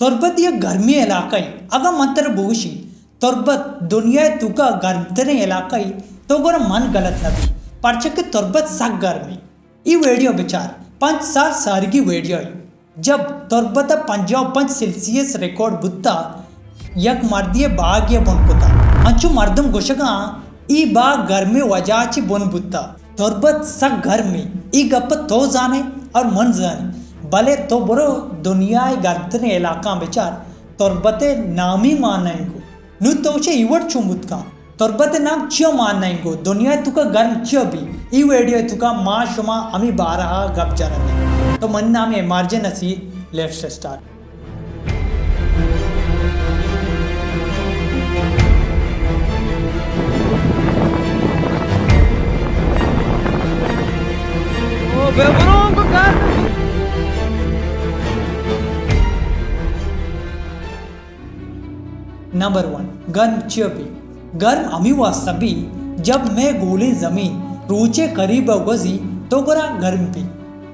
तोरबत यह गर्मी इलाका है अगर मंत्र बोशी तोरबत दुनिया तुका गर्मतने इलाका है तो गोरा मन गलत नबी परचक तोरबत सक गर्मी ई वीडियो विचार 5 साल सारगी वीडियो है जब तोरबत 55 सेल्सियस रिकॉर्ड बुत्ता यक मर्दिये भाग्य बनकुता अंचु मर्दम गोशगा ई बा गर्मी वजाची बन बुत्ता तोरबत सक गर्मी ई गप तो जाने और मन जाने भले तो बरो दुनिया गर्तने इलाका बेचार तोरबते नामी मानाएंगो नु तोचे इवट चुंबुत का तोरबते नाम चियो मानाएंगो दुनिया तुका गर्म चियो भी ई वीडियो तुका मा शुमा अमी बारहा गप जरने तो मन नाम इमरजेंसी लेट्स स्टार्ट नंबर 1 गर्म चियोपी गर्म अमी वास्तवी जब मैं गोली जमीन रूचे करीब गोजी तो गोरा गर्म पी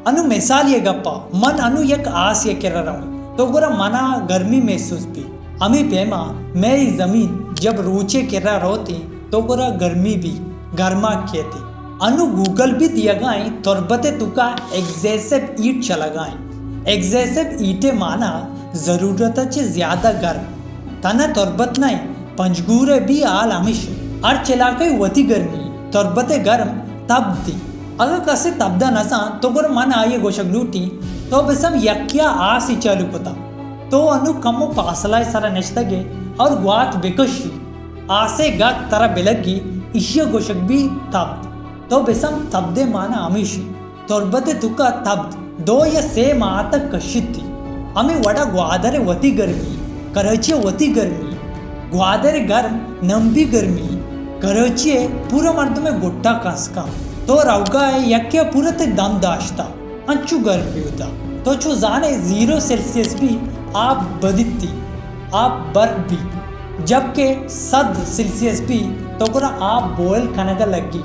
अनु मिसाल ये गप्पा मन अनु यक आस ये कर रहा हूँ तो गोरा मना गर्मी महसूस पी अमी पेमा मैं जमीन जब रूचे कर रहा होती तो गोरा गर्मी भी गर्मा कहती अनु गूगल भी दिया गाए तोरबते तुका एग्जेसिव ईट चला गाए एग्जेसिव ईटे माना जरूरत से ज्यादा गर्म तना तोरबत नहीं पंजगूरे भी आल अमिश और चला कई वती गर्मी तोरबते गर्म तब दी अगर कसे तबदा नसा तो गोर मन आये गोशक लूटी तो बेसम यक्या आसी चालू कोता तो अनु कमो पासलाय सारा नश्तगे और ग्वात बेकशी आसे गात तरा बेलगी इशिया गोशक भी तब तो बेसम तबदे माना अमिश तोरबते तुका तब दो या से माता कशिती अमी वड़ा ग्वादरे वती गर्मी कराची वती गर्मी ग्वादरे गर्म नंबी गर्मी कराची पूरा मर्द में गुट्टा कसका तो रवगा यक्या पूरा ते दम दाश्ता अंचु गर्म भी होता तो छु जाने 0 सेल्सियस भी आप बदिती आप बर्फ भी जबकि 7 सेल्सियस भी तो पूरा आप बॉयल खाने का लगी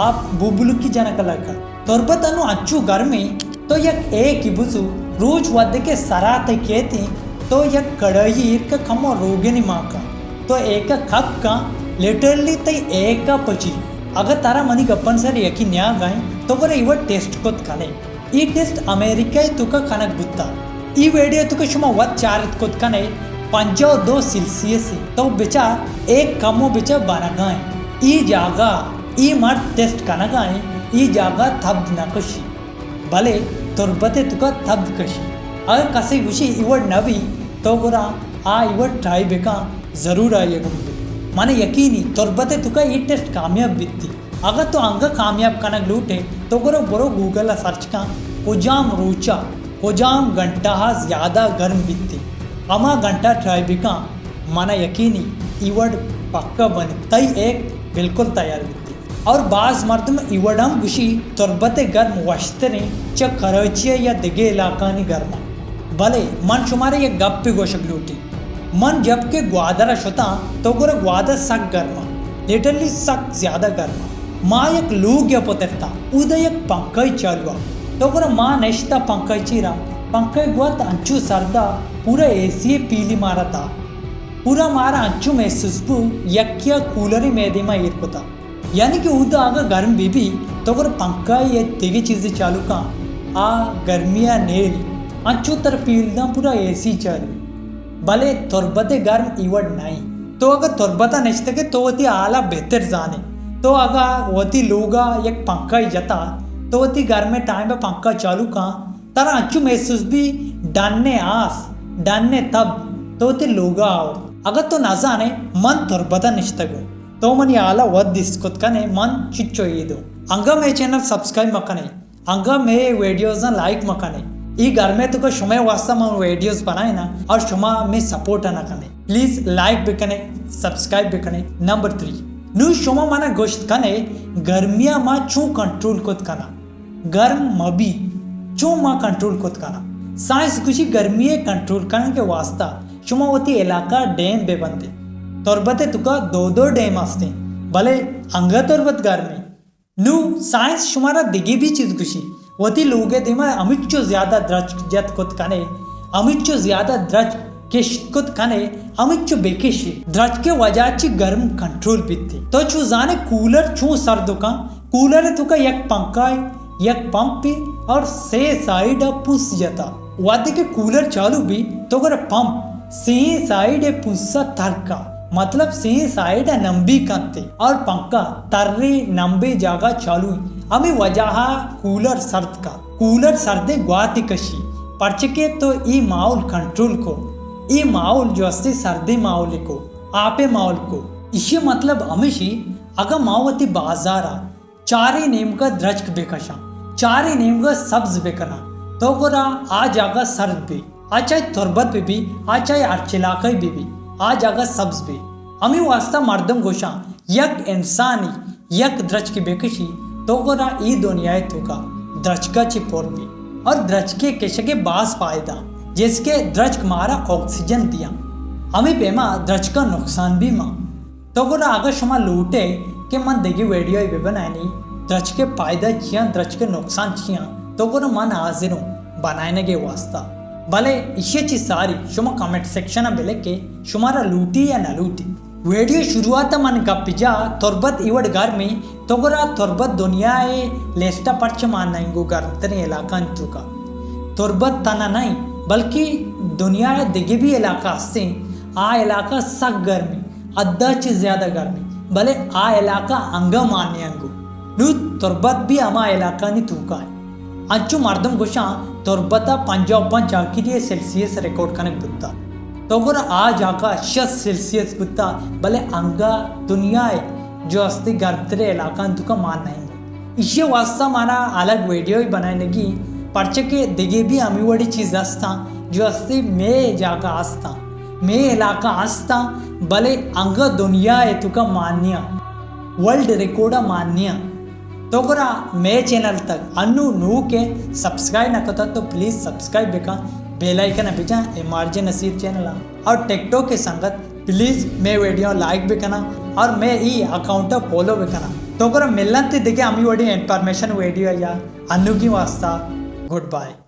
आप बुबुलु की जाने का लगा तोरबत अनु अंचु गर्मी तो यक एक इबुसु रोज वद्दे के सराते कहती तो यह कड़ाई का खमो रोगेनी माँ का तो एक खप का लिटरली तई एक का पची अगर तारा मनी गप्पन सर यकी न्या गाय तो बरे इव टेस्ट को खाने ई टेस्ट अमेरिका तुका खानक बुत्ता ई वीडियो तुका शुमा वत चारित को खाने 52 सेल्सियस तो बेचा एक कमो बेचा बना गाय ई जागा ई मर्द टेस्ट खाना गाय ई जागा थब नकशी भले तुरबते तुका थब कशी अगर कसे गुशी इवड नवी तो गोरा आ इवड ट्राई बेका जरूर आइए गुम्बे माने यकीनी तोरबते तुका ये टेस्ट कामयाब बित्ती अगर तो अंग कामयाब कनक लूटे तो गोरो बोरो गूगल सर्च का हुजाम रूचा हुजाम घंटा ज्यादा गर्म बित्ती अमा घंटा ट्राई बेका माना यकीनी इवड पक्का बने तई एक बिल्कुल तैयार बित्ती और बाज मर्द में इवडम गुशी तोरबते गर्म वश्तने च कराची या दिगे इलाका नि गर्मा भले मन शुमारे ये गप पे गोशक लूटी मन जब के ग्वादरा शुता तो गोरे ग्वादर सक गर्मा लिटरली सक ज्यादा गर्मा माँ एक लूग या पोतरता उदय एक पंकई चालुआ तो गोरे माँ नेश्ता पंकई चीरा पंकई गुआत अंचु सरदा पूरा एसी पीली मारा था पूरा मारा अंचु में सुस्बु यक्या कूलरी मेदिमा इरकुता यानी कि उदा अगर गर्म बीबी तो गोरे पंकई ये तेगी चीजें चालू का आ गर्मिया नेली अंचु तर पीलदा पूरा एसी चालू भले तोरबते गर्म इवड नहीं तो अगर तोरबता नचते तो वती आला बेहतर जाने तो अगर वती लोगा एक पंखा ही जता तो वती गर्म टाइम पे पंखा चालू का तारा अंचु महसूस भी डानने आस डानने तब तो वती लोगा आओ अगर तो ना जाने मन तोरबता नचतगो तो मन आला वद दिस्कुत कने मन चिच्चो ये दो अंगा मे चैनल सब्सक्राइब मकने अंगा मे वीडियोस ना लाइक मकने ई घर में तो शुमे वास्ता में वीडियोस बनाए ना और शुमा में सपोर्ट ना कने प्लीज लाइक भी कने सब्सक्राइब भी कने नंबर 3 नु शुमा माना गोश्त कने गर्मिया मा चू कंट्रोल कोत कना गर्म मबी चू मा कंट्रोल कोत कना साइंस कुछ गर्मिये कंट्रोल करने के वास्ता शुमावती इलाका डैम बे बंदे तोरबते तुका 2 डैम आस्ते भले अंगा तोरबत गर्मी नु साइंस शुमारा दिगी भी चीज कुशी वती लोगे दिमा अमिच्चो ज्यादा द्रज जत कोत कने अमिच्चो ज्यादा द्रज के शिकत खाने अमिच्चु बेकेशी द्रज के वजाची गर्म कंट्रोल पित्ती तो चू जाने कूलर चू सर्दो का कूलर तुका एक पंखा एक पंप और से साइड पुस जाता वादे के कूलर चालू भी तो कर पंप से साइड पुस्सा तरका मतलब से साइड नंबी कांते और पंखा तर्रे नंबे जागा चालू अमी वजह कूलर सर्द का कूलर सर्दे ग्वाति कशी पर्चके तो ई माहौल कंट्रोल को ई माहौल जो अस्ते सर्दे माहौल को आपे माहौल को इसे मतलब अमिशी अगर मावती बाजारा चारे नेम का द्रज बेकशा चारे नेम का सब्ज बेकना तो गोरा आ जागा सर्द भी आ चाहे तुरबत भी आ चाहे अर्चिलाकई भी आ जागा सब्ज भी अमी वास्ता मर्दम गोशा यक इंसानी यक द्रज की बेकशी तो गोरा ई दुनिया तुका द्रज का चिपोर भी और द्रज के केशे के बास फायदा जिसके द्रज मारा ऑक्सीजन दिया अमी बेमा द्रज का नुकसान भी माँ तो गोरा अगर शुमा लूटे के मन देगी वीडियो भी बनानी द्रज के फायदा चिया द्रज के नुकसान चिया तो गोरा मन हाजिर हूँ बनाने के वास्ता भले इसे चीज सारी शुमा कमेंट सेक्शन में बेले के शुमारा लूटी या ना लूटी वीडियो शुरुआत मन गप्पिजा तुरबत इवड़ घर में तो गोरा तुरबत दुनिया लेस्टा पर्च मान नहीं गर्तने इलाका का तुरबत तना नहीं बल्कि दुनिया दिगे भी इलाका से आ इलाका सक गर्मी अद्धा से ज्यादा गर्मी भले आ इलाका अंग मान्य अंगु नू तुरबत भी अमा इलाका नहीं तूका है अंचु मर्दम गुशा तुरबता 55 सेल्सियस रिकॉर्ड कने बुत्ता तो अगर आ जाका 60 सेल्सियस बुत्ता भले अंगा दुनिया है जो अस्ति गर्तरे इलाका तुका मान नहीं इसे वास्ता माना अलग वीडियो ही बनाने की पर्चे के दिगे भी अमी बड़ी चीज आस्ता जो अस्ति में जाका आस्ता में इलाका आस्ता भले अंग दुनिया है तुका मान्य वर्ल्ड रिकॉर्ड मान्य तो गोरा मे चैनल तक अनु नू के सब्सक्राइब ना करता तो प्लीज़ सब्सक्राइब बेका बेल आइकन अभिजा एमआरजे नसीब चैनल और टिकटॉक के संगत प्लीज़ मैं वीडियो लाइक भी करना और मैं ई अकाउंट फॉलो भी करना तो गोरा मिलना तो देखिए अमी वोडी इन्फॉर्मेशन वीडियो या अनु की वास्ता गुड बाय।